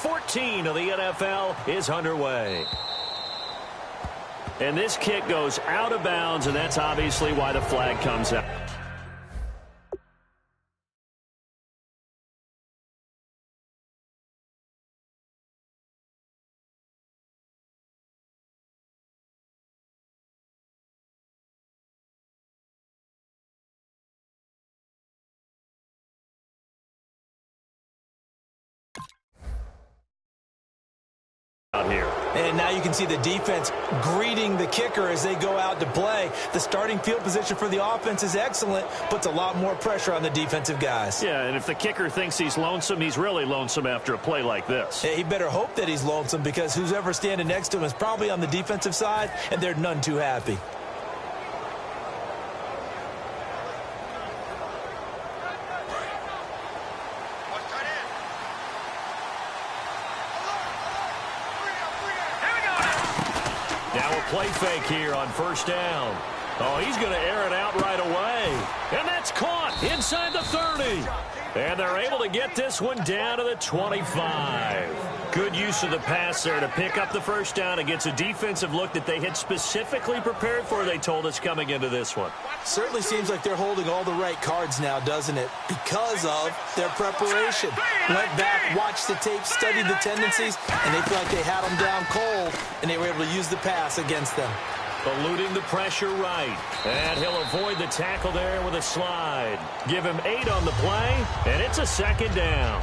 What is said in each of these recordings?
14 of the NFL is underway. And this kick goes out of bounds, and that's obviously why the flag comes out. Out here. And now you can see the defense greeting the kicker as they go out to play. The starting field position for the offense is excellent, puts a lot more pressure on the defensive guys. Yeah, and if the kicker thinks he's lonesome, he's really lonesome after a play like this. Hey, he better hope that he's lonesome, because who's ever standing next to him is probably on the defensive side, and they're none too happy. Play fake here on first down. Oh, he's going to air it out right away. And that's caught inside the 30. And they're able to get this one down to the 25. Good use of the pass there to pick up the first down against a defensive look that they had specifically prepared for, they told us, coming into this one. Certainly seems like they're holding all the right cards now, doesn't it? Because of their preparation. Went back, watched the tape, studied the tendencies, and they feel like they had them down cold, and they were able to use the pass against them. Eluding the pressure right. And he'll avoid the tackle there with a slide. Give him 8 on the play, and it's a second down.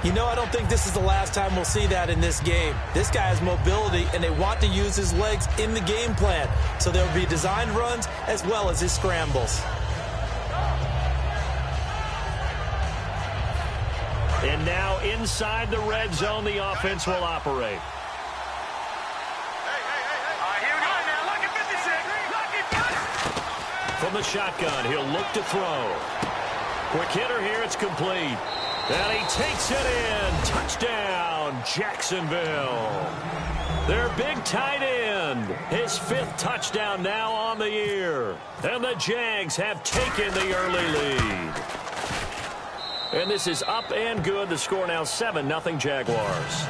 You know, I don't think this is the last time we'll see that in this game. This guy has mobility, and they want to use his legs in the game plan. So there will be designed runs as well as his scrambles. And now inside the red zone, the offense will operate. From the shotgun, he'll look to throw. Quick hitter here, it's complete. And he takes it in. Touchdown, Jacksonville. Their big tight end. His 5th touchdown now on the year. And the Jags have taken the early lead. And this is up and good. The score now 7-0 Jaguars.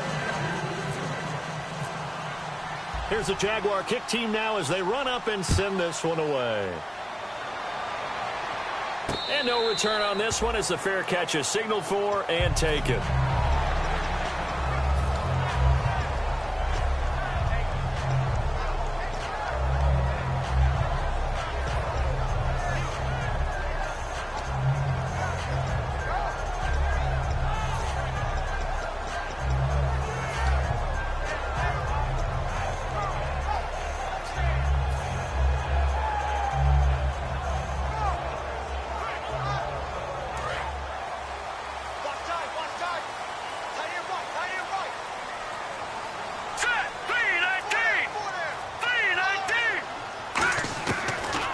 Here's the Jaguar kick team now as they run up and send this one away. And no return on this one as the fair catch is signaled for and taken.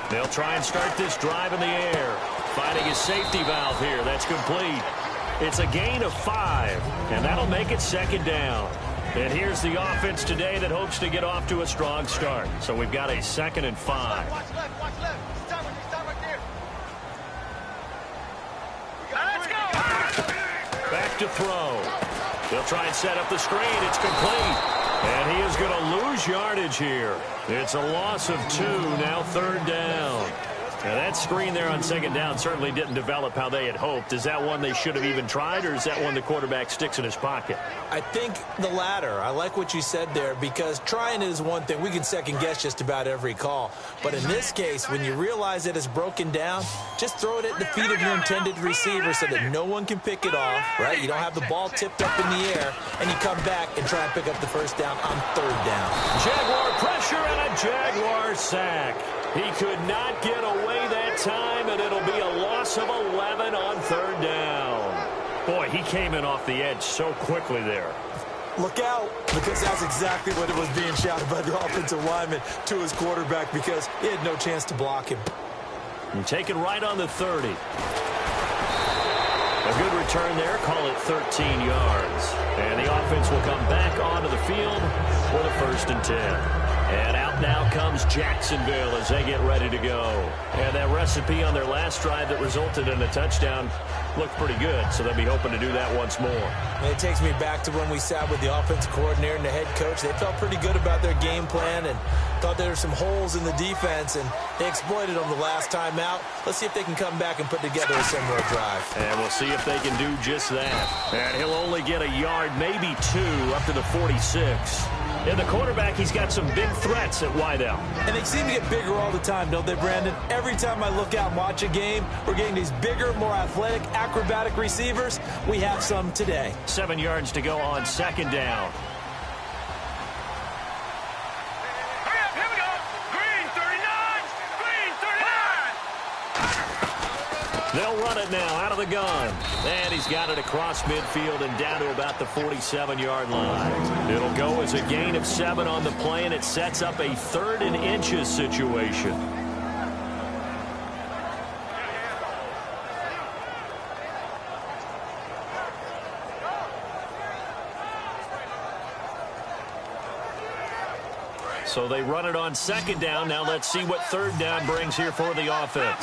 They'll try and start this drive in the air. Finding his safety valve here. That's complete. It's a gain of 5, and that'll make it second down. And here's the offense today that hopes to get off to a strong start. So we've got a 2nd and 5. Watch left. Stand right there. Let's go. Back to throw. They'll try and set up the screen. It's complete. And he is going to lose yardage here. It's a loss of 2, now 3rd down. Now that screen there on 2nd down certainly didn't develop how they had hoped. Is that one they should have even tried, or is that one the quarterback sticks in his pocket? I think the latter. I like what you said there, because trying is one thing. We can second-guess just about every call. But in this case, when you realize that it's broken down, just throw it at the feet of your intended receiver so that no one can pick it off, right? You don't have the ball tipped up in the air, and you come back and try and pick up the first down on 3rd down. Jaguar pressure and a Jaguar sack. He could not get away that time, and it'll be a loss of 11 on 3rd down. Boy, he came in off the edge so quickly there. Look out, because that's exactly what it was being shouted by the offensive lineman to his quarterback, because he had no chance to block him. And taken right on the 30. A good return there, call it 13 yards. And the offense will come back onto the field for the 1st and 10. And out now comes Jacksonville as they get ready to go. And that recipe on their last drive that resulted in a touchdown looked pretty good, so they'll be hoping to do that once more. And it takes me back to when we sat with the offensive coordinator and the head coach. They felt pretty good about their game plan and thought there were some holes in the defense, and they exploited them the last time out. Let's see if they can come back and put together a similar drive. And we'll see if they can do just that. And he'll only get a yard, maybe two, up to the 46. And the quarterback, he's got some big threats at wideout. And they seem to get bigger all the time, don't they, Brandon? Every time I look out and watch a game, we're getting these bigger, more athletic, acrobatic receivers. We have some today. 7 yards to go on second down. Here we go. Green 39. Green 39. They'll run it now out of the gun. And he's got it across midfield and down to about the 47-yard line. It'll go as a gain of 7 on the play, and it sets up a 3rd and inches situation. So they run it on second down. Now let's see what third down brings here for the offense.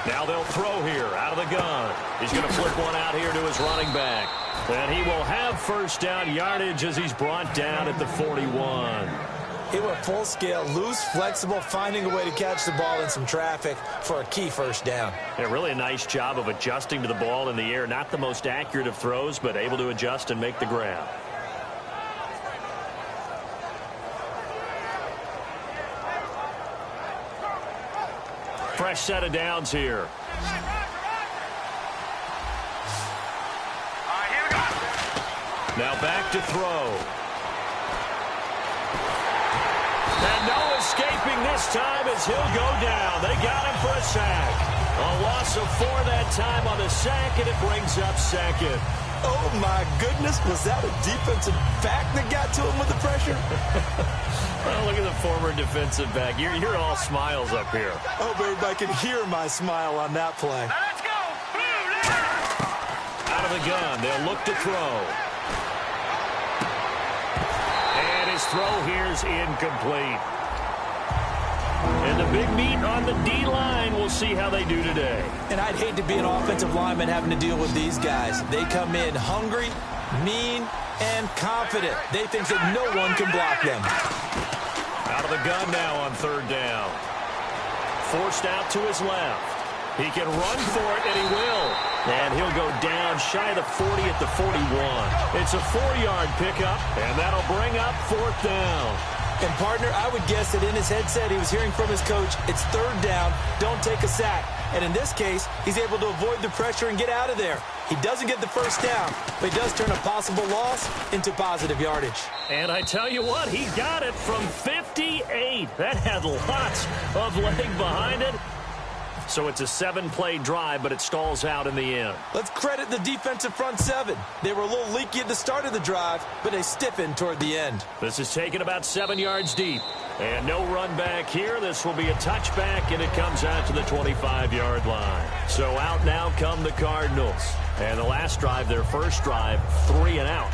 Now they'll throw here out of the gun. He's going to flip one out here to his running back. And he will have first down yardage as he's brought down at the 41. He went full scale, loose, flexible, finding a way to catch the ball in some traffic for a key first down. Yeah, really a nice job of adjusting to the ball in the air. Not the most accurate of throws, but able to adjust and make the grab. Fresh set of downs here. Now back to throw. And no escaping this time as he'll go down. They got him for a sack. A loss of 4 that time on the sack, and it brings up second. Oh, my goodness. Was that a defensive back that got to him with the pressure? Well, look at the former defensive back. You're all smiles up here. I hope everybody can hear my smile on that play. Now let's go. Out of the gun, they'll look to throw. And his throw here's incomplete. And the big meat on the D-line, we'll see how they do today. And I'd hate to be an offensive lineman having to deal with these guys. They come in hungry, mean, and confident. They think that no one can block them. Out of the gun now on third down. Forced out to his left. He can run for it, and he will. And he'll go down shy of the 40 at the 41. It's a 4-yard pickup, and that'll bring up fourth down. And, partner, I would guess that in his headset he was hearing from his coach, it's third down, don't take a sack. And in this case, he's able to avoid the pressure and get out of there. He doesn't get the first down, but he does turn a possible loss into positive yardage. And I tell you what, he got it from 58. That had lots of leg behind it. So it's a 7-play drive, but it stalls out in the end. Let's credit the defensive front 7. They were a little leaky at the start of the drive, but they stiffened toward the end. This is taken about 7 yards deep. And no run back here. This will be a touchback, and it comes out to the 25-yard line. So out now come the Cardinals. And the last drive, their first drive, 3 and out.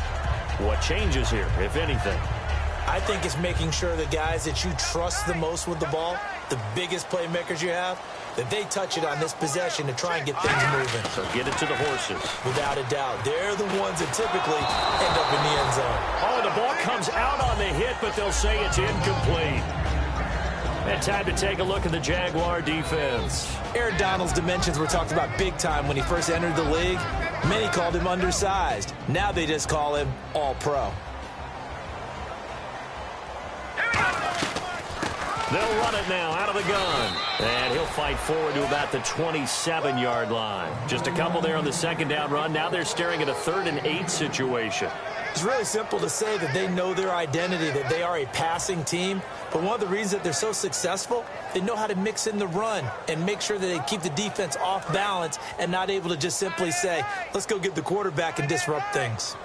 What changes here, if anything? I think it's making sure the guys that you trust the most with the ball, the biggest playmakers you have, that they touch it on this possession to try and get things moving. So get it to the horses. Without a doubt. They're the ones that typically end up in the end zone. Oh, the ball comes out on the hit, but they'll say it's incomplete. And time to take a look at the Jaguar defense. Aaron Donald's dimensions were talked about big time when he first entered the league. Many called him undersized. Now they just call him all-pro. They'll run it now out of the gun. And he'll fight forward to about the 27-yard line. Just a couple there on the second down run. Now they're staring at a 3rd and 8 situation. It's really simple to say that they know their identity, that they are a passing team. But one of the reasons that they're so successful, they know how to mix in the run and make sure that they keep the defense off balance and not able to just simply say, let's go get the quarterback and disrupt things.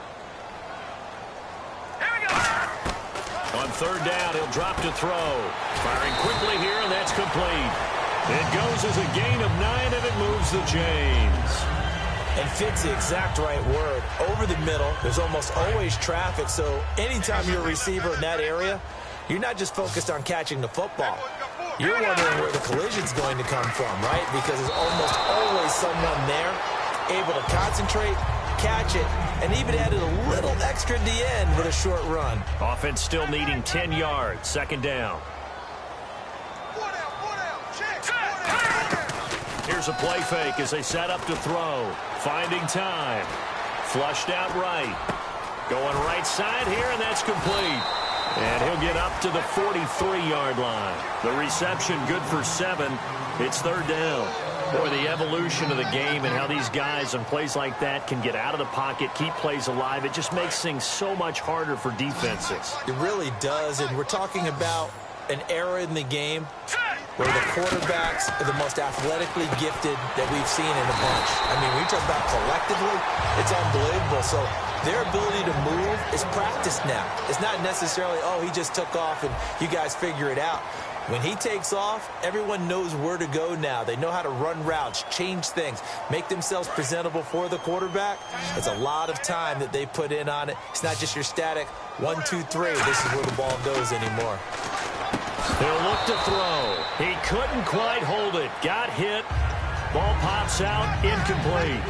On third down, he'll drop to throw. Firing quickly here, and that's complete. It goes as a gain of 9, and it moves the chains. And fit's the exact right word. Over the middle, there's almost always traffic, so anytime you're a receiver in that area, you're not just focused on catching the football. You're wondering where the collision's going to come from, right? Because there's almost always someone there able to concentrate, catch it, and even added a little extra at the end with a short run. Offense still needing 10 yards. Second down. Here's a play fake as they set up to throw. Finding time. Flushed out right. Going right side here, and that's complete. And he'll get up to the 43-yard line. The reception good for 7. It's third down. Boy, the evolution of the game and how these guys on plays like that can get out of the pocket, keep plays alive, it just makes things so much harder for defenses. It really does, and we're talking about an era in the game where the quarterbacks are the most athletically gifted that we've seen in a bunch. I mean, when you talk about collectively, it's unbelievable. So their ability to move is practiced now. It's not necessarily, oh, he just took off and you guys figure it out. When he takes off, everyone knows where to go now. They know how to run routes, change things, make themselves presentable for the quarterback. It's a lot of time that they put in on it. It's not just your static 1, 2, 3. This is where the ball goes anymore. He'll look to throw. He couldn't quite hold it. Got hit. Ball pops out. Incomplete.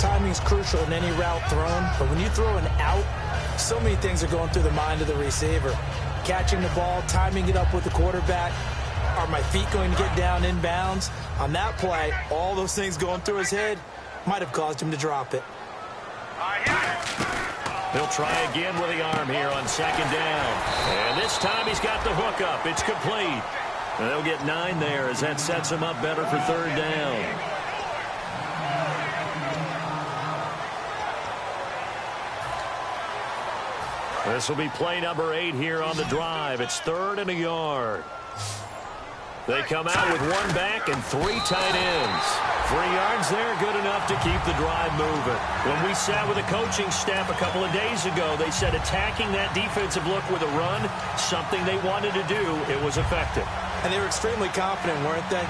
Timing's crucial in any route thrown, but when you throw an out, so many things are going through the mind of the receiver. Catching the ball, timing it up with the quarterback. Are my feet going to get down in bounds? On that play, all those things going through his head might have caused him to drop it. He'll try again with the arm here on second down. And this time he's got the hook up. It's complete. And they'll get 9 there as that sets him up better for third down. This will be play number 8 here on the drive. It's 3rd and a yard. They come out with 1 back and 3 tight ends. 3 yards there, good enough to keep the drive moving. When we sat with the coaching staff a couple of days ago, they said attacking that defensive look with a run, something they wanted to do, it was effective. And they were extremely confident, weren't they?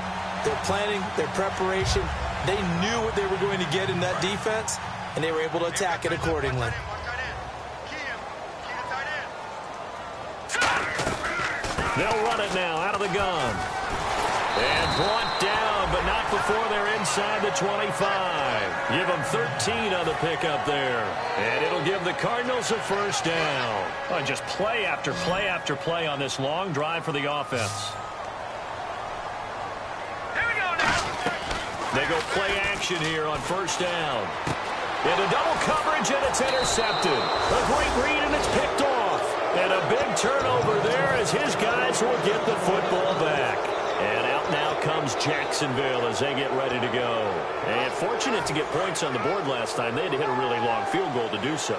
Their planning, their preparation, they knew what they were going to get in that defense, and they were able to attack it accordingly. They'll run it now out of the gun. And brought down, but not before they're inside the 25. Give them 13 on the pickup there. And it'll give the Cardinals a first down. Oh, just play after play after play on this long drive for the offense. Here we go now. They go play action here on first down. Into double coverage, and it's intercepted. A great read, and it's picked off. And a big turnover there as his guys will get the football back. And out now comes Jacksonville as they get ready to go. And fortunate to get points on the board last time. They had to hit a really long field goal to do so.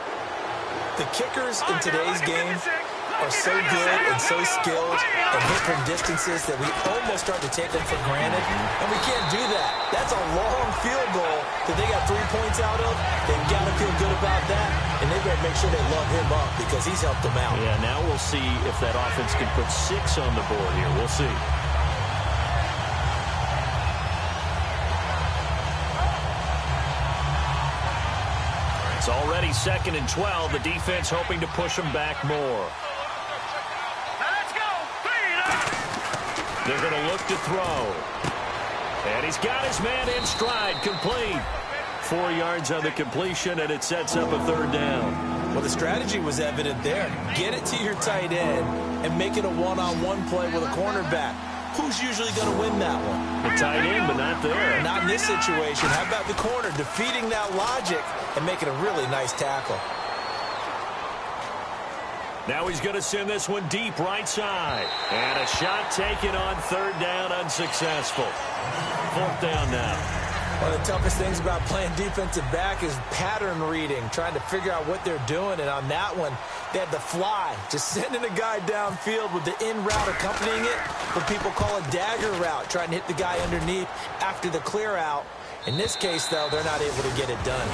The kickers in today's game are so good and so skilled and hit from distances that we almost start to take them for granted. And we can't do that. That's a long field goal that they got 3 points out of. They've got to feel good about that. And they've got to make sure they love him up because he's helped them out. Yeah, now we'll see if that offense can put 6 on the board here. We'll see. It's already 2nd and 12. The defense hoping to push them back more. Let's go. They're going to look to throw. And he's got his man in stride. Complete. 4 yards on the completion, and it sets up a third down. Well, the strategy was evident there. Get it to your tight end and make it a one-on-one play with a cornerback. Who's usually going to win that one? The tight end, but not there. Not in this situation. How about the corner defeating that logic and making a really nice tackle? Now he's going to send this one deep right side. And a shot taken on third down, unsuccessful. 4th down now. One of the toughest things about playing defensive back is pattern reading, trying to figure out what they're doing. And on that one, they had the fly, just sending a guy downfield with the in route accompanying it, what people call a dagger route, trying to hit the guy underneath after the clear out. In this case, though, they're not able to get it done.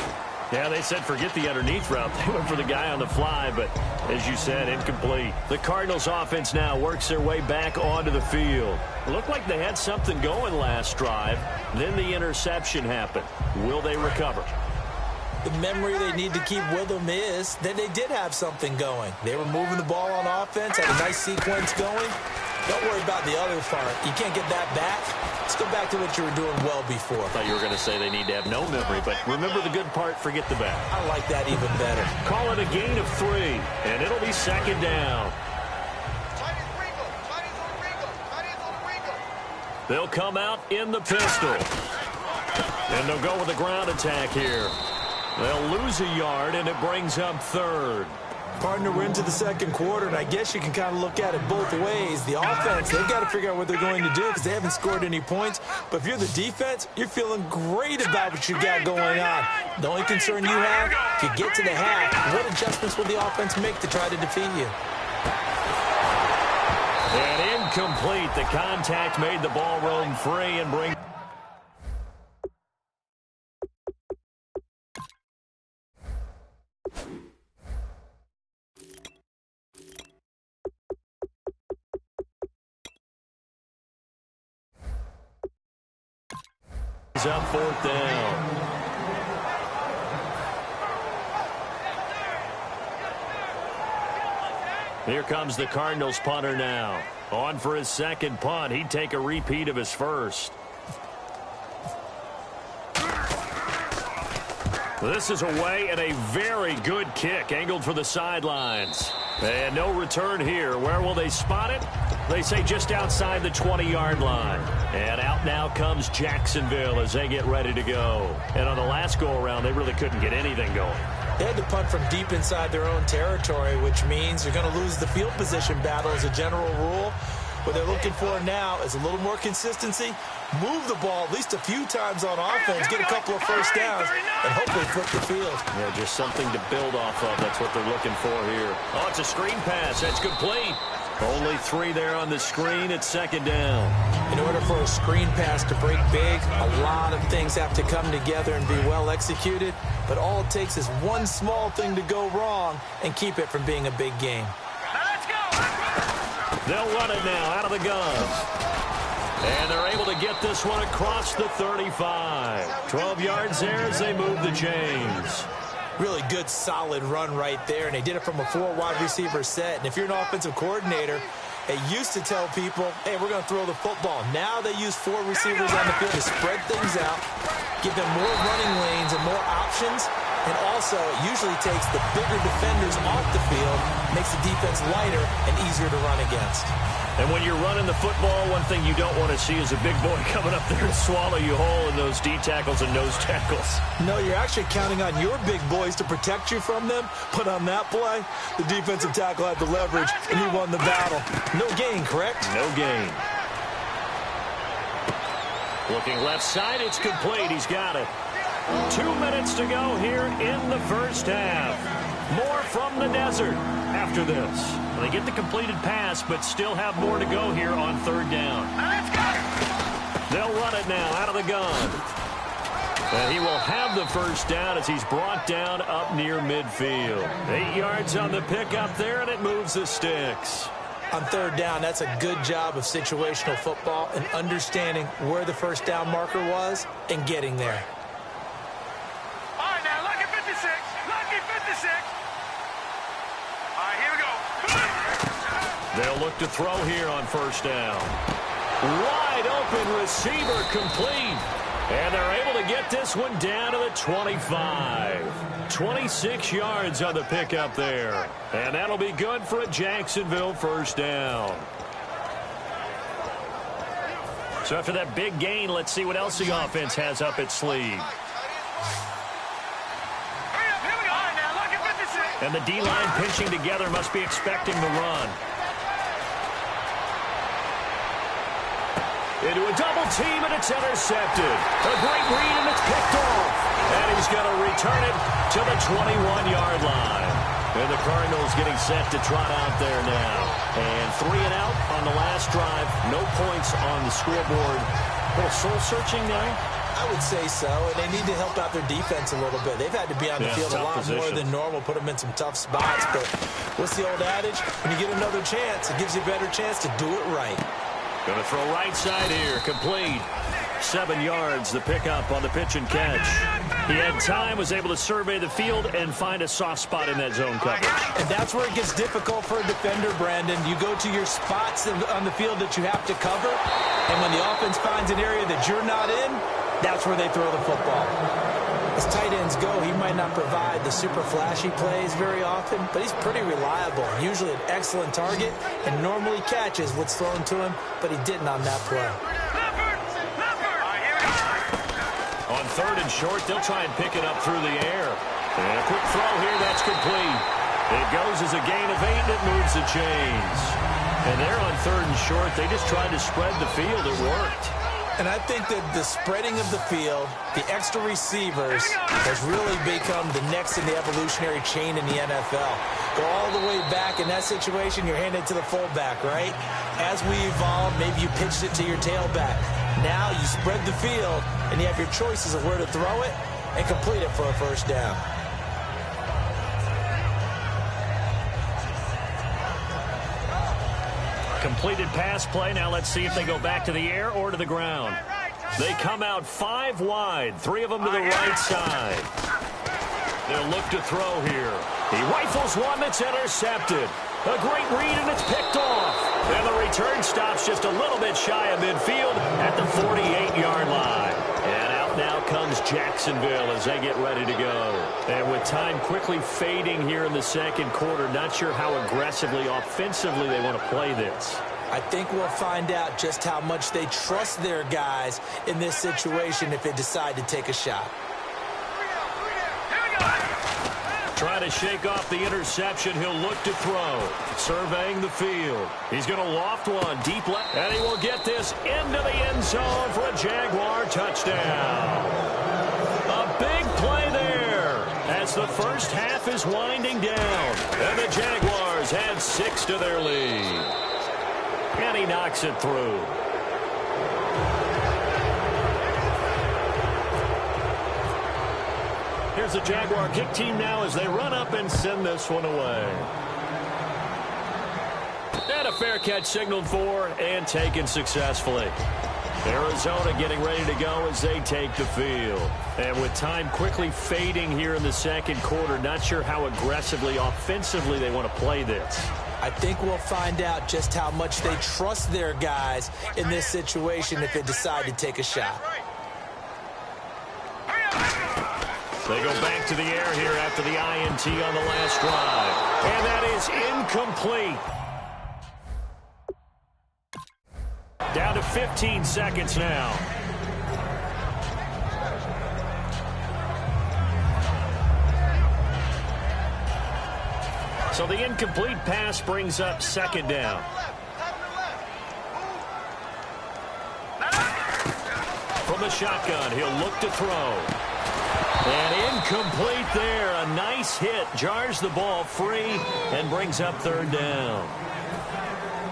Yeah, they said forget the underneath route. They went for the guy on the fly, but as you said, incomplete. The Cardinals offense now works their way back onto the field. It looked like they had something going last drive. Then the interception happened. Will they recover? The memory they need to keep with them is that they did have something going. They were moving the ball on offense, had a nice sequence going. Don't worry about the other part. You can't get that back. Let's go back to what you were doing well before. I thought you were going to say they need to have no memory, but remember the good part, forget the bad. I like that even better. Call it a gain of 3, and it'll be second down. They'll come out in the pistol. And they'll go with a ground attack here. They'll lose a yard, and it brings up third. Partner, we're into the second quarter, and I guess you can kind of look at it both ways. The offense, they've got to figure out what they're going to do because they haven't scored any points. But if you're the defense, you're feeling great about what you got going on. The only concern you have, if you get to the half, what adjustments will the offense make to try to defeat you? And incomplete. The contact made the ball roam free and bring... up fourth down. Here comes the Cardinals punter now. On for his second punt. He'd take a repeat of his first. This is away and a very good kick angled for the sidelines. And no return here. Where will they spot it? They say just outside the 20-yard line. And out now comes Jacksonville as they get ready to go. And on the last go-around, they really couldn't get anything going. They had to punt from deep inside their own territory, which means you're going to lose the field position battle as a general rule. What they're looking for now is a little more consistency, move the ball at least a few times on offense, get a couple of first downs, and hopefully flip the field. Yeah, just something to build off of. That's what they're looking for here. Oh, it's a screen pass. That's complete. Only 3 there on the screen. It's second down. In order for a screen pass to break big, a lot of things have to come together and be well executed. But all it takes is one small thing to go wrong and keep it from being a big game. Let's go! They'll run it now out of the gun. And they're able to get this one across the 35. 12 yards there as they move the chains. Really good, solid run right there, and they did it from a 4-wide receiver set. And if you're an offensive coordinator, they used to tell people, hey, we're going to throw the football. Now they use 4 receivers on the field to spread things out, give them more running lanes and more options, and also it usually takes the bigger defenders off the field, makes the defense lighter and easier to run against. And when you're running the football, one thing you don't want to see is a big boy coming up there and swallow you whole in those D tackles and nose tackles. No, you're actually counting on your big boys to protect you from them. But on that play, the defensive tackle had the leverage, and he won the battle. No gain, correct? No gain. Looking left side, it's complete. He's got it. 2 minutes to go here in the first half. More from the desert after this. They get the completed pass, but still have more to go here on third down. Let's go! They'll run it now out of the gun. And he will have the first down as he's brought down up near midfield. 8 yards on the pickup there, and it moves the sticks. On third down, that's a good job of situational football and understanding where the first down marker was and getting there. All right, now, lucky 56. Lucky 56. All right, here we go. They'll look to throw here on first down. Wide open receiver complete. And they're able to get this one down to the 25. 26 yards on the pickup there. And that'll be good for a Jacksonville first down. So after that big gain, let's see what else the offense has up its sleeve. And the D-line pinching together must be expecting the run. Into a double team, and it's intercepted. A great read, and it's picked off. And he's going to return it to the 21-yard line. And the Cardinals getting set to trot out there now. And 3 and out on the last drive. No points on the scoreboard. A little soul-searching now. I would say so, and they need to help out their defense a little bit. They've had to be on the field a lot more than normal, put them in some tough spots. But what's the old adage? When you get another chance, it gives you a better chance to do it right. Going to throw right side here, complete. 7 yards, the pickup on the pitch and catch. He had time, was able to survey the field and find a soft spot in that zone coverage. And that's where it gets difficult for a defender, Brandon. You go to your spots on the field that you have to cover, and when the offense finds an area that you're not in, that's where they throw the football. As tight ends go, he might not provide the super flashy plays very often, but he's pretty reliable, usually an excellent target, and normally catches what's thrown to him, but he didn't on that play. On 3rd and short, they'll try and pick it up through the air. And a quick throw here, that's complete. It goes as a gain of 8, and it moves the chains. And they're on 3rd and short. They just tried to spread the field. It worked. And I think that the spreading of the field, the extra receivers, has really become the next in the evolutionary chain in the NFL. Go all the way back. In that situation, you're handed to the fullback, right? As we evolve, maybe you pitched it to your tailback. Now you spread the field, and you have your choices of where to throw it and complete it for a first down. Completed pass play. Now let's see if they go back to the air or to the ground. They come out 5 wide, 3 of them to the right side. They'll look to throw here. He rifles one that's intercepted. A great read, and it's picked off. And the return stops just a little bit shy of midfield at the 48-yard line. And out now comes Jacksonville as they get ready to go. And with time quickly fading here in the second quarter, not sure how aggressively, offensively they want to play this. I think we'll find out just how much they trust their guys in this situation if they decide to take a shot. Trying to shake off the interception. He'll look to throw. Surveying the field. He's going to loft one deep left. And he will get this into the end zone for a Jaguar touchdown. A big play there as the first half is winding down. And the Jaguars add 6 to their lead. And he knocks it through. Here's the Jaguar kick team now as they run up and send this one away. And a fair catch signaled for and taken successfully. Arizona getting ready to go as they take the field. And with time quickly fading here in the second quarter, not sure how aggressively, offensively they want to play this. I think we'll find out just how much they trust their guys in this situation if they decide to take a shot. They go back to the air here after the INT on the last drive. And that is incomplete. Down to 15 seconds now. So the incomplete pass brings up 2nd down. From the shotgun, he'll look to throw. And incomplete there. A nice hit. Jars the ball free and brings up 3rd down.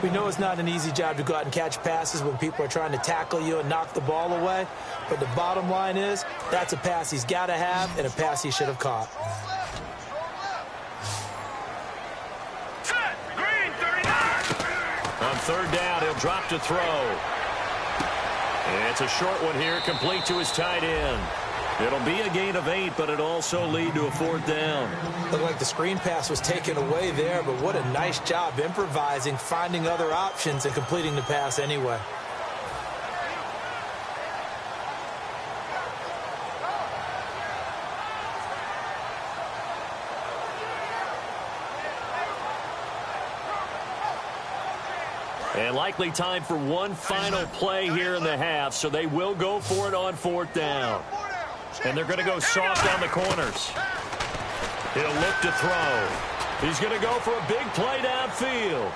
We know it's not an easy job to go out and catch passes when people are trying to tackle you and knock the ball away. But the bottom line is, that's a pass he's got to have and a pass he should have caught. On 3rd down, he'll drop to throw. And it's a short one here, complete to his tight end. It'll be a gain of 8, but it'll also lead to a 4th down. Looked like the screen pass was taken away there, but what a nice job improvising, finding other options, and completing the pass anyway. And likely time for one final play here in the half, so they will go for it on 4th down. And they're going to go soft on the corners. He'll look to throw. He's going to go for a big play downfield.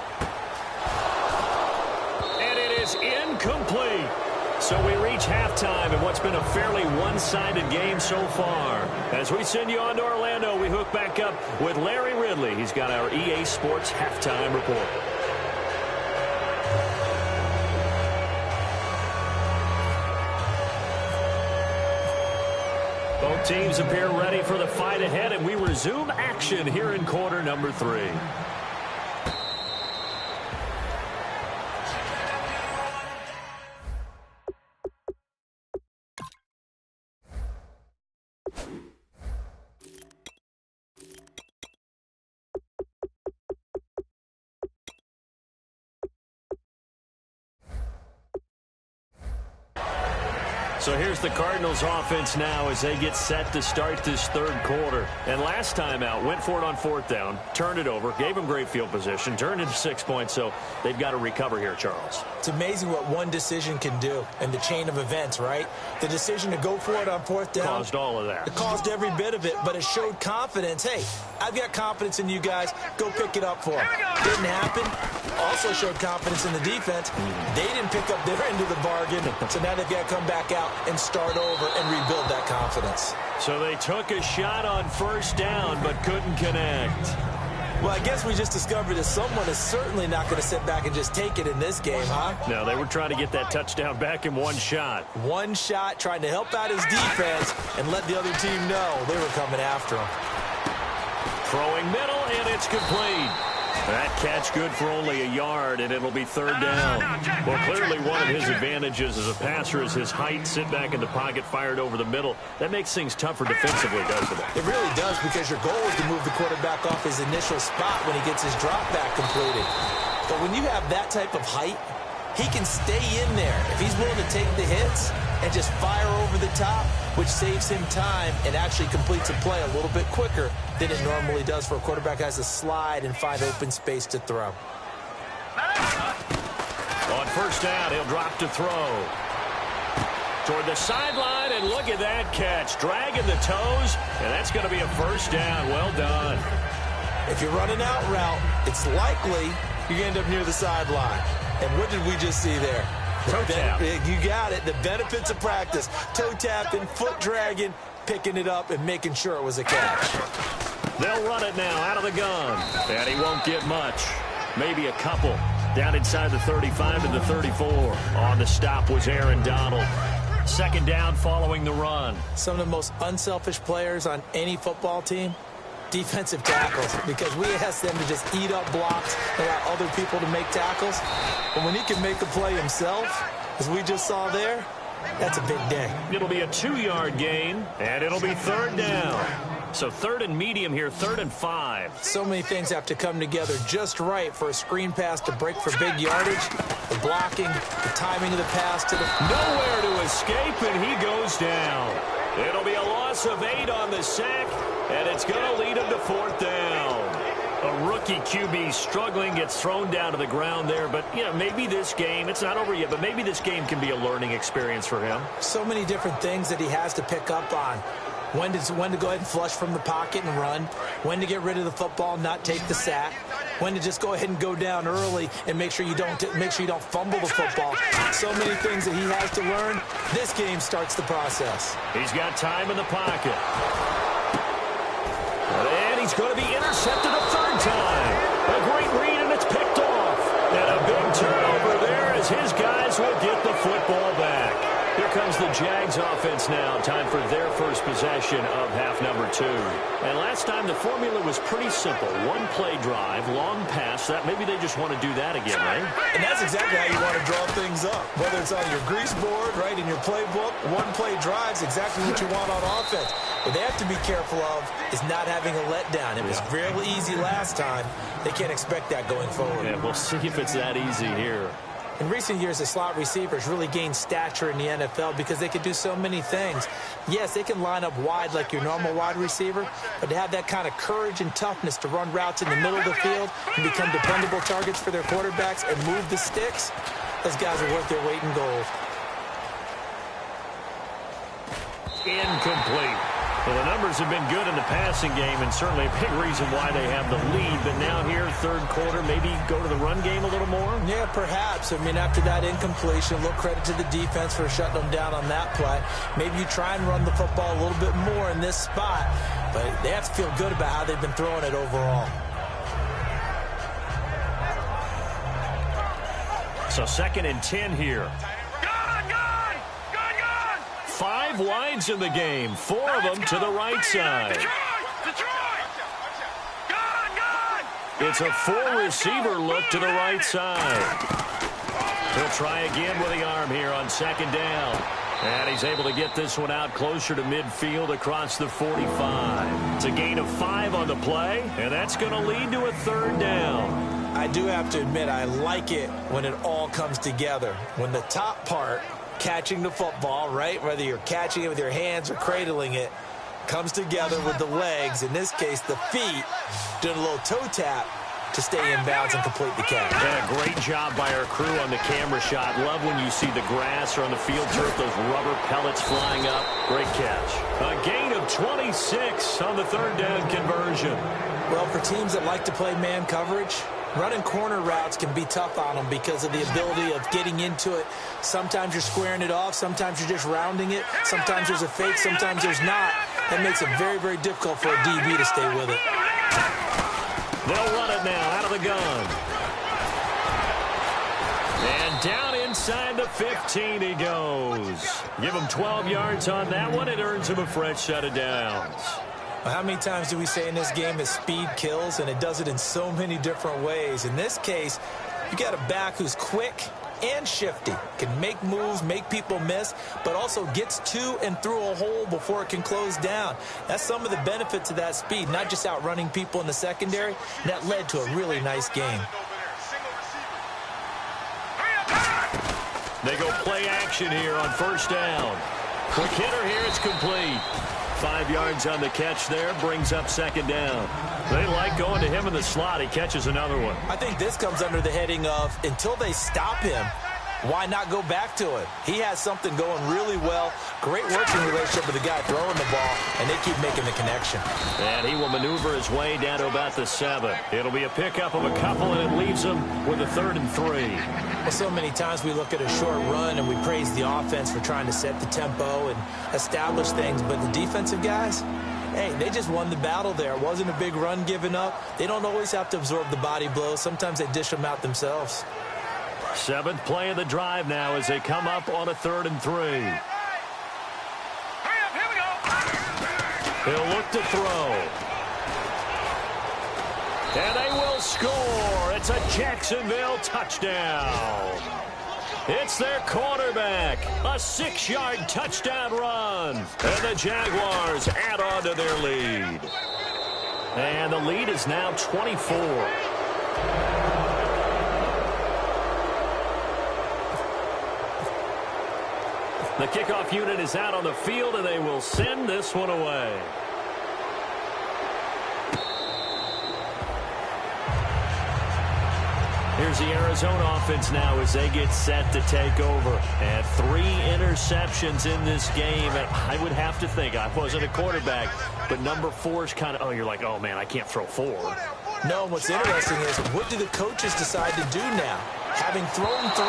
And it is incomplete. So we reach halftime in what's been a fairly one-sided game so far. As we send you on to Orlando, we hook back up with Larry Ridley. He's got our EA Sports halftime report. Both teams appear ready for the fight ahead, and we resume action here in quarter number 3. So here's the Cardinals offense now as they get set to start this third quarter. And last time out, went for it on 4th down, turned it over, gave them great field position, turned into 6 points, so they've got to recover here, Charles. It's amazing what one decision can do in the chain of events, right? The decision to go for it on 4th down. Caused all of that. It caused every bit of it, but it showed confidence. Hey, I've got confidence in you guys. Go pick it up for them. Didn't happen. Also showed confidence in the defense. They didn't pick up their end of the bargain, so now they've got to come back out and start over and rebuild that confidence. So they took a shot on 1st down but couldn't connect. Well, I guess we just discovered that someone is certainly not going to sit back and just take it in this game, huh? No, they were trying to get that touchdown back in one shot. One shot, trying to help out his defense and let the other team know they were coming after him. Throwing middle, and it's complete. That catch good for only a yard, and it'll be 3rd down. Well, clearly one of his advantages as a passer is his height. Sit back in the pocket, fired over the middle. That makes things tougher defensively, doesn't it? It really does, because your goal is to move the quarterback off his initial spot when he gets his drop back completed. But when you have that type of height, he can stay in there. If he's willing to take the hits and just fire over the top, which saves him time and actually completes a play a little bit quicker than it normally does for a quarterback who has to slide and find open space to throw. On 1st down, he'll drop to throw. Toward the sideline, and look at that catch. Dragging the toes, and that's going to be a 1st down. Well done. If you're running out route, it's likely you're going to end up near the sideline. And what did we just see there? Toe tap. You got it. The benefits of practice. Toe tapping, foot dragging, picking it up, and making sure it was a catch. They'll run it now out of the gun. And he won't get much. Maybe a couple. Down inside the 35 to the 34. On the stop was Aaron Donald. 2nd down following the run. Some of the most unselfish players on any football team, defensive tackles, because we ask them to just eat up blocks and allow other people to make tackles. But when he can make a play himself, as we just saw there, that's a big day. It'll be a 2-yard gain, and it'll be 3rd down. So 3rd and medium here, 3rd and 5. So many things have to come together just right for a screen pass to break for big yardage. The blocking, the timing of the pass to the... Nowhere to escape, and he goes down. It'll be a loss of 8 on the sack, and it's going to lead him to 4th down. A rookie QB struggling, gets thrown down to the ground there. But, you know, maybe this game, it's not over yet, but maybe this game can be a learning experience for him. So many different things that he has to pick up on. When to go ahead and flush from the pocket and run. When to get rid of the football and not take the sack. When to just go ahead and go down early and make sure you don't fumble the football. So many things that he has to learn. This game starts the process. He's got time in the pocket. And he's going to be intercepted a 3rd time. A great read, and it's picked off. And a big turnover there as his guys will get the football back. Here comes the Jags offense now. Time for their first possession of half number 2. And last time the formula was pretty simple. 1 play drive, long pass. That maybe they just want to do that again, right? And that's exactly how you want to draw things up. Whether it's on your grease board, right, in your playbook, 1 play drive's exactly what you want on offense. What they have to be careful of is not having a letdown. It was real easy last time. They can't expect that going forward. Yeah, we'll see if it's that easy here. In recent years, the slot receivers really gained stature in the NFL because they could do so many things. Yes, they can line up wide like your normal wide receiver, but to have that kind of courage and toughness to run routes in the middle of the field and become dependable targets for their quarterbacks and move the sticks, those guys are worth their weight in gold. Incomplete. Well, the numbers have been good in the passing game, and certainly a big reason why they have the lead. But now here, 3rd quarter, maybe go to the run game a little more? Yeah, perhaps. I mean, after that incompletion, a little credit to the defense for shutting them down on that play. Maybe you try and run the football a little bit more in this spot, but they have to feel good about how they've been throwing it overall. So 2nd and 10 here. 5 5 wides in the game, 4 of them to the right side. It's a 4-receiver look to the right side. He'll try again with the arm here on 2nd down. And he's able to get this one out closer to midfield across the 45. It's a gain of 5 on the play, and that's going to lead to a 3rd down. I do have to admit, I like it when it all comes together. When the top part, catching the football, right, whether you're catching it with your hands or cradling it, comes together with the legs, in this case the feet, doing a little toe tap to stay in bounds and complete the catch. Yeah, great job by our crew on the camera shot. Love when you see the grass or on the field turf, those rubber pellets flying up. Great catch. A gain of 26 on the 3rd down conversion. Well, for teams that like to play man coverage, running corner routes can be tough on them because of the ability of getting into it. Sometimes you're squaring it off. Sometimes you're just rounding it. Sometimes there's a fake. Sometimes there's not. That makes it very, very difficult for a DB to stay with it. They'll run it now out of the gun. And down inside the 15 he goes. Give him 12 yards on that one. It earns him a fresh set of downs. Well, how many times do we say in this game that speed kills, and it does it in so many different ways? In this case, you got a back who's quick and shifty, can make moves, make people miss, but also gets to and through a hole before it can close down. That's some of the benefits of that speed, not just outrunning people in the secondary. And that led to a really nice game. They go play action here on 1st down. Quick hitter here, it's complete. 5 yards on the catch there, brings up 2nd down. They like going to him in the slot. He catches another one. I think this comes under the heading of, until they stop him, why not go back to it? He has something going really well. Great working relationship with the guy throwing the ball, and they keep making the connection. And he will maneuver his way down to about the 7. It'll be a pickup of a couple, and it leaves him with a 3rd and 3. Well, so many times we look at a short run and we praise the offense for trying to set the tempo and establish things, but the defensive guys, hey, they just won the battle there. It wasn't a big run given up. They don't always have to absorb the body blows. Sometimes they dish them out themselves. 7th play of the drive now as they come up on a 3rd and 3. He'll look to throw. And they will score. It's a Jacksonville touchdown. It's their quarterback. A 6-yard touchdown run. And the Jaguars add on to their lead. And the lead is now 24. The kickoff unit is out on the field, and they will send this one away. Here's the Arizona offense now as they get set to take over. And 3 interceptions in this game. And I would have to think, I wasn't a quarterback, but number 4 is kind of, oh, you're like, oh, man, I can't throw 4. No, what's interesting is, what do the coaches decide to do now? Having thrown 3,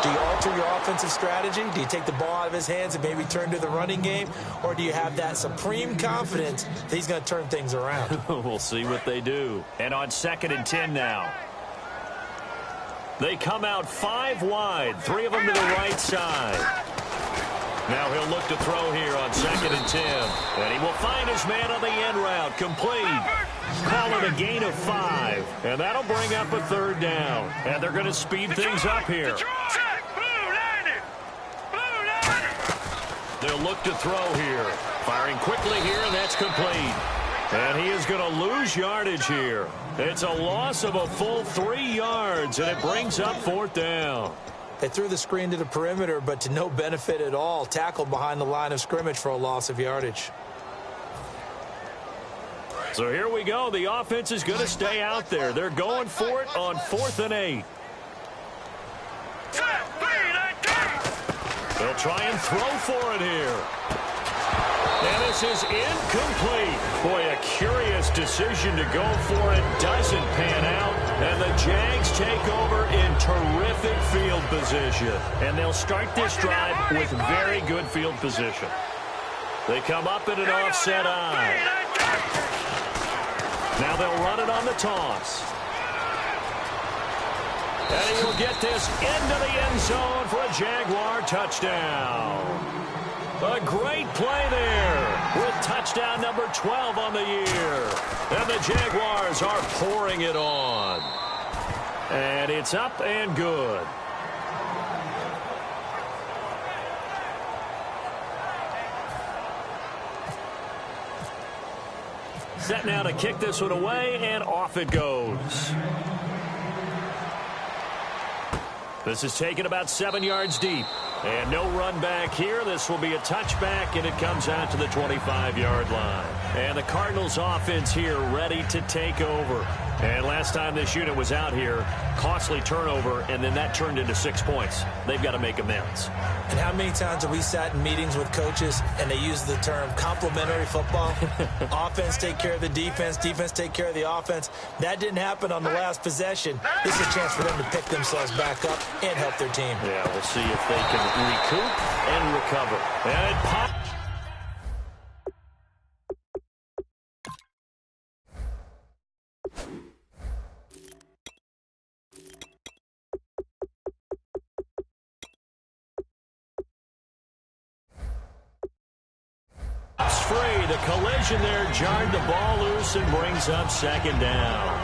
do you alter your offensive strategy? Do you take the ball out of his hands and maybe turn to the running game? Or do you have that supreme confidence that he's going to turn things around? We'll see what they do. And on 2nd and 10 now. They come out 5 wide, 3 of them to the right side. Now he'll look to throw here on 2nd and 10. And he will find his man on the end route, complete. Call it a gain of 5. And that'll bring up a 3rd down. And they're going to speed things up here. They'll look to throw here. Firing quickly here, and that's complete. And he is going to lose yardage here. It's a loss of a full 3 yards, and it brings up 4th down. They threw the screen to the perimeter, but to no benefit at all. Tackled behind the line of scrimmage for a loss of yardage. So here we go. The offense is going to stay out there. They're going for it on 4th and 8. They'll try and throw for it here. And this is incomplete. Boy, a curious decision to go for it. Doesn't pan out. And the Jags take over in terrific field position. And they'll start this drive with very good field position. They come up in an offset eye. Now they'll run it on the toss. And he will get this into the end zone for a Jaguar touchdown. A great play there with touchdown number 12 on the year. And the Jaguars are pouring it on. And it's up and good. Set now to kick this one away, and off it goes. This is taken about 7 yards deep. And no run back here. This will be a touchback, and it comes out to the 25-yard line. And the Cardinals offense here ready to take over. And last time this unit was out here, costly turnover, and then that turned into 6 points. They've got to make amends. And how many times have we sat in meetings with coaches and they use the term complementary football? Offense take care of the defense, defense take care of the offense. That didn't happen on the last possession. This is a chance for them to pick themselves back up and help their team. Yeah, we'll see if they can recoup and recover. And it pops. Free. The collision there jarred the ball loose and brings up second down.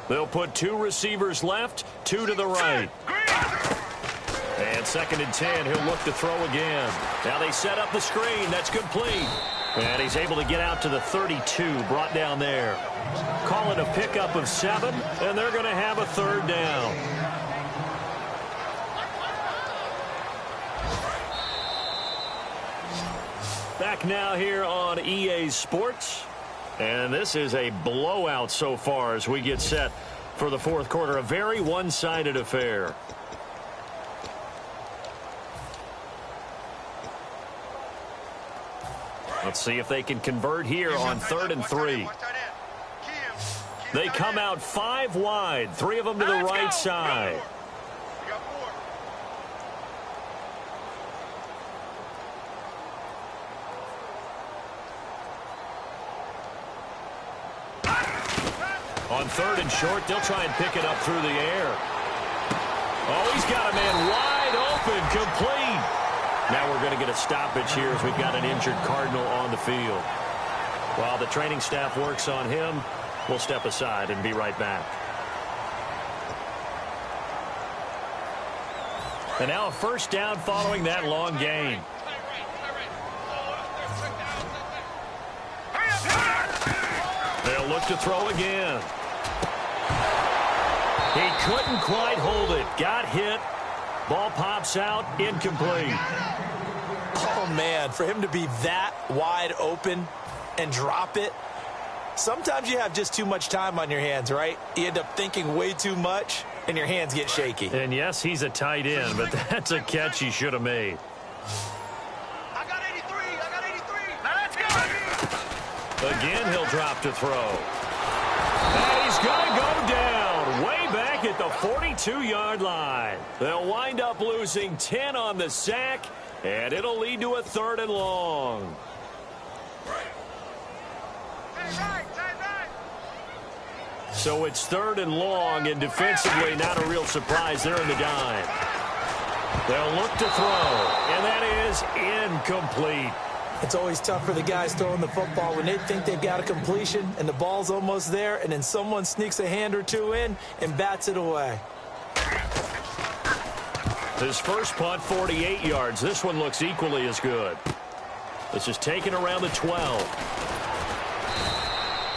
They'll put 2 receivers left, 2 to the right. And 2nd and 10, he'll look to throw again. Now they set up the screen. That's complete. And he's able to get out to the 32, brought down there. Call it a pickup of 7, and they're going to have a 3rd down. Back now here on EA Sports. And this is a blowout so far as we get set for the 4th quarter. A very one-sided affair. Let's see if they can convert here on 3rd and 3. They come out 5 wide, 3 of them to the right side. On 3rd and short, they'll try and pick it up through the air. Oh, he's got a man wide open, complete. Now we're going to get a stoppage here as we've got an injured Cardinal on the field. While the training staff works on him, we'll step aside and be right back. And now a 1st down following that long gain. They'll look to throw again. He couldn't quite hold it. Got hit. Ball pops out, incomplete. Oh, man, for him to be that wide open and drop it. Sometimes you have just too much time on your hands, right? You end up thinking way too much, and your hands get shaky. And, yes, he's a tight end, but that's a catch he should have made. I got 83. I got 83. Now let's go. Again, he'll drop to throw. And he's going to go down way back at the 42-yard line. They'll wind up losing 10 on the sack, and it'll lead to a 3rd and long. So it's 3rd and long, and defensively not a real surprise. They're in the dime. They'll look to throw, and that is incomplete. It's always tough for the guys throwing the football when they think they've got a completion and the ball's almost there, and then someone sneaks a hand or 2 in and bats it away. His first punt, 48 yards. This one looks equally as good. This is taken around the 12.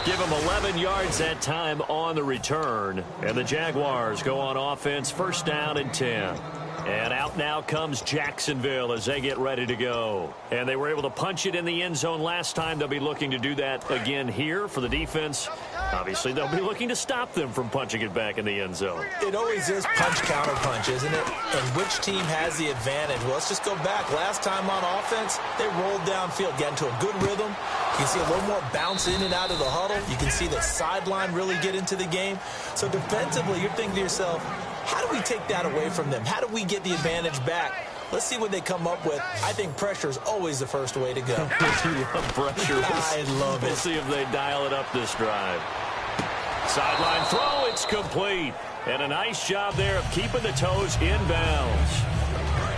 Give him 11 yards that time on the return. And the Jaguars go on offense, 1st down and 10. And out now comes Jacksonville as they get ready to go. And they were able to punch it in the end zone last time. They'll be looking to do that again here for the defense. Obviously, they'll be looking to stop them from punching it back in the end zone. It always is punch-counter-punch, isn't it? And which team has the advantage? Well, let's just go back. Last time on offense, they rolled downfield, got into a good rhythm. You can see a little more bounce in and out of the huddle. You can see the sideline really get into the game. So defensively, you're thinking to yourself, how do we take that away from them? How do we get the advantage back? Let's see what they come up with. I think pressure is always the first way to go. You love pressure. I love it. We'll see if they dial it up this drive. Sideline throw, it's complete. And a nice job there of keeping the toes in bounds.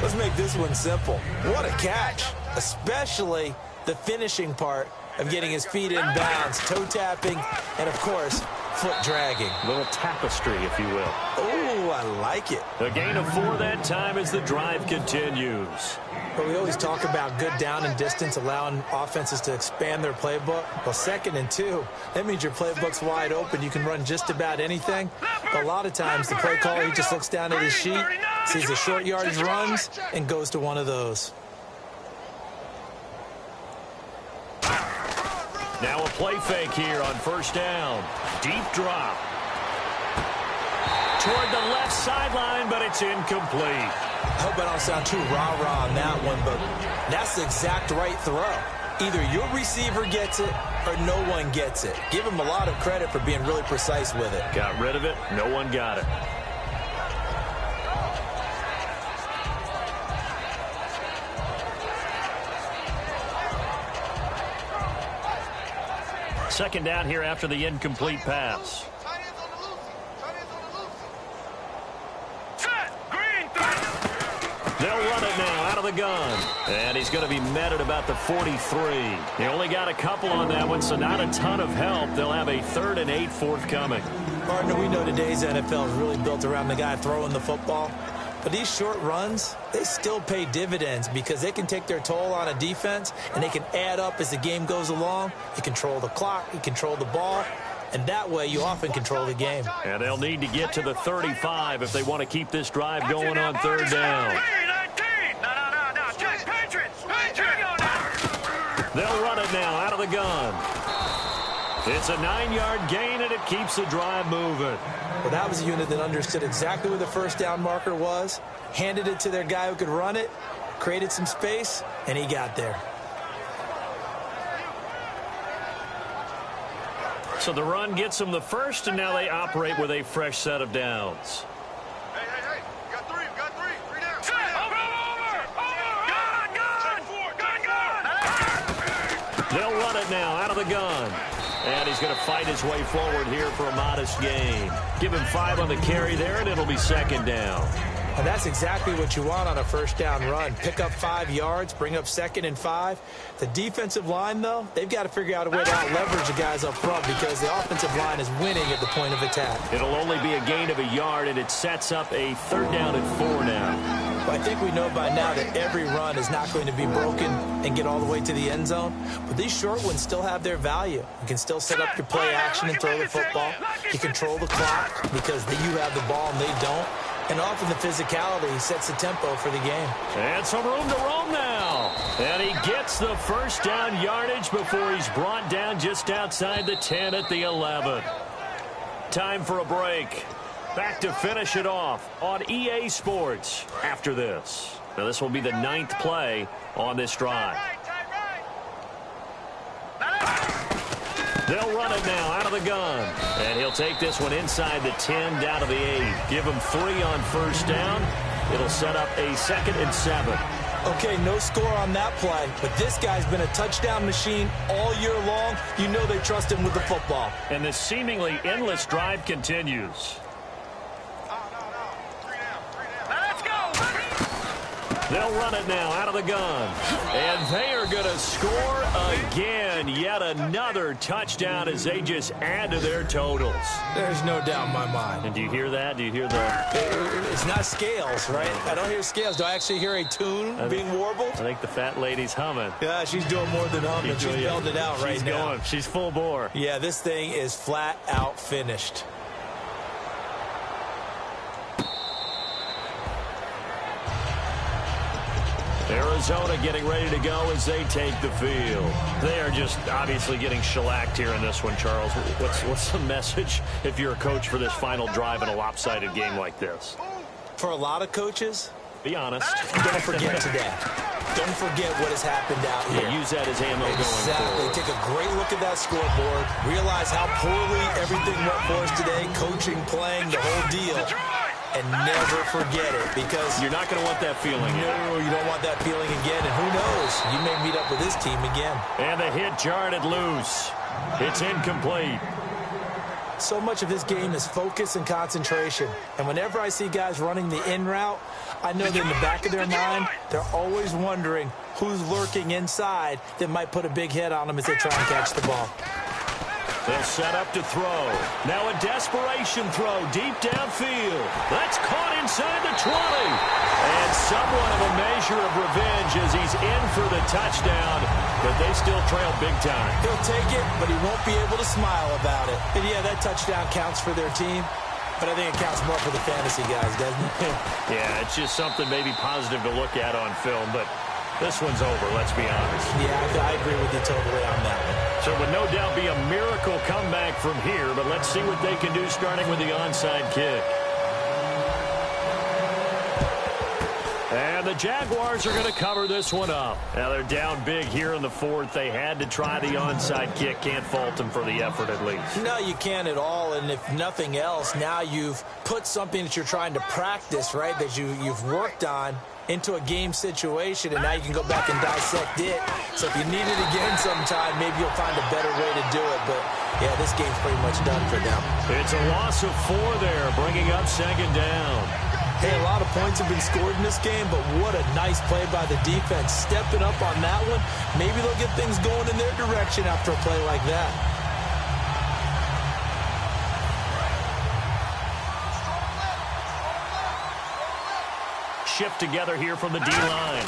Let's make this one simple. What a catch, especially the finishing part of getting his feet in bounds, toe tapping, and, of course, foot dragging. A little tapestry, if you will. Oh, I like it. A gain of 4 that time as the drive continues. But we always talk about good down and distance, allowing offenses to expand their playbook. Well, 2nd and 2, that means your playbook's wide open. You can run just about anything. But a lot of times, the play caller, he just looks down at his sheet, sees the short yardage runs, and goes to one of those. Now a play fake here on 1st down. Deep drop. Toward the left sideline, but it's incomplete. I hope I don't sound too rah-rah on that one, but that's the exact right throw. Either your receiver gets it or no one gets it. Give him a lot of credit for being really precise with it. Got rid of it. No one got it. Second down here after the incomplete pass. They'll run it now out of the gun. And he's going to be met at about the 43. He only got a couple on that one, so not a ton of help. They'll have a 3rd and 8 forthcoming. Partner, we know today's NFL is really built around the guy throwing the football. But these short runs, they still pay dividends because they can take their toll on a defense and they can add up as the game goes along. You control the clock, you control the ball, and that way you often control the game. And they'll need to get to the 35 if they want to keep this drive going on 3rd down. They'll run it now out of the gun. It's a 9-yard gain, and it keeps the drive moving. Well, that was a unit that understood exactly where the 1st down marker was, handed it to their guy who could run it, created some space, and he got there. So the run gets them the first, and now they operate with a fresh set of downs. Hey. Got three down. Over. They'll run it now out of the gun. And he's going to fight his way forward here for a modest gain. Give him 5 on the carry there, and it'll be 2nd down. And that's exactly what you want on a 1st down run. Pick up 5 yards, bring up 2nd and 5. The defensive line, though, they've got to figure out a way to out-leverage the guys up front because the offensive line is winning at the point of attack. It'll only be a gain of a yard, and it sets up a 3rd down and 4 now. But I think we know by now that every run is not going to be broken and get all the way to the end zone. But these short ones still have their value. You can still set up your play action and throw the football. You control the clock because you have the ball and they don't. And often the physicality sets the tempo for the game. And some room to roam now. And he gets the 1st down yardage before he's brought down just outside the 10 at the 11. Time for a break. Back to finish it off on EA Sports after this. Now this will be the 9th play on this drive. They'll run it now out of the gun. And he'll take this one inside the 10 down to the 8. Give him 3 on 1st down. It'll set up a 2nd and 7. Okay, no score on that play, but this guy's been a touchdown machine all year long. You know they trust him with the football. And this seemingly endless drive continues. They'll run it now out of the gun. And they are going to score again. Yet another touchdown as they just add to their totals. There's no doubt in my mind. And do you hear that? Do you hear the... It's not scales, right? I don't hear scales. Do I actually hear a tune being warbled? I think the fat lady's humming. Yeah, she's doing more than humming. She's belted it out right now. Going. She's full bore. Yeah, this thing is flat out finished. Arizona getting ready to go as they take the field. They are just obviously getting shellacked here in this one, Charles. What's the message if you're a coach for this final drive in a lopsided game like this? For a lot of coaches, be honest. Don't forget today. Don't forget what has happened out here. Yeah, use that as ammo going forward. Take a great look at that scoreboard. Realize how poorly everything went for us today. Coaching, playing, the whole deal. and never forget it, because you're not going to want that feeling. No, you don't want that feeling again, and who knows, you may meet up with this team again. And the hit jarred it loose. It's incomplete. So much of this game is focus and concentration, and whenever I see guys running the in route, I know that in the back of their mind, they're always wondering who's lurking inside that might put a big hit on them as they try and catch the ball. They'll set up to throw. Now a desperation throw deep downfield. That's caught inside the 20. And somewhat of a measure of revenge as he's in for the touchdown, but they still trail big time. He'll take it, but he won't be able to smile about it. And yeah, that touchdown counts for their team, but I think it counts more for the fantasy guys, doesn't it? Yeah, it's just something maybe positive to look at on film, but this one's over, let's be honest. Yeah, I agree with you totally on that one. So it would no doubt be a miracle comeback from here, but let's see what they can do starting with the onside kick. And the Jaguars are going to cover this one up. Now they're down big here in the fourth. They had to try the onside kick. Can't fault them for the effort at least. No, you can't at all. And if nothing else, now you've put something that you're trying to practice, right, that you've worked on into a game situation, and now you can go back and dissect it. So if you need it again sometime, maybe you'll find a better way to do it. But, yeah, this game's pretty much done for them. It's a loss of 4 there, bringing up second down. Hey, a lot of points have been scored in this game, but what a nice play by the defense. Stepping up on that one, maybe they'll get things going in their direction after a play like that. Shift together here from the D-line.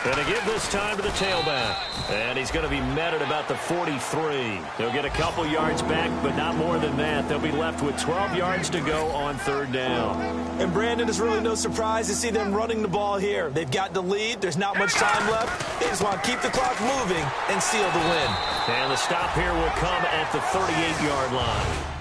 Going to give this time to the tailback. And he's going to be met at about the 43. They'll get a couple yards back, but not more than that. They'll be left with 12 yards to go on third down. And, Brandon, it's really no surprise to see them running the ball here. They've got the lead. There's not much time left. They just want to keep the clock moving and seal the win. And the stop here will come at the 38-yard line.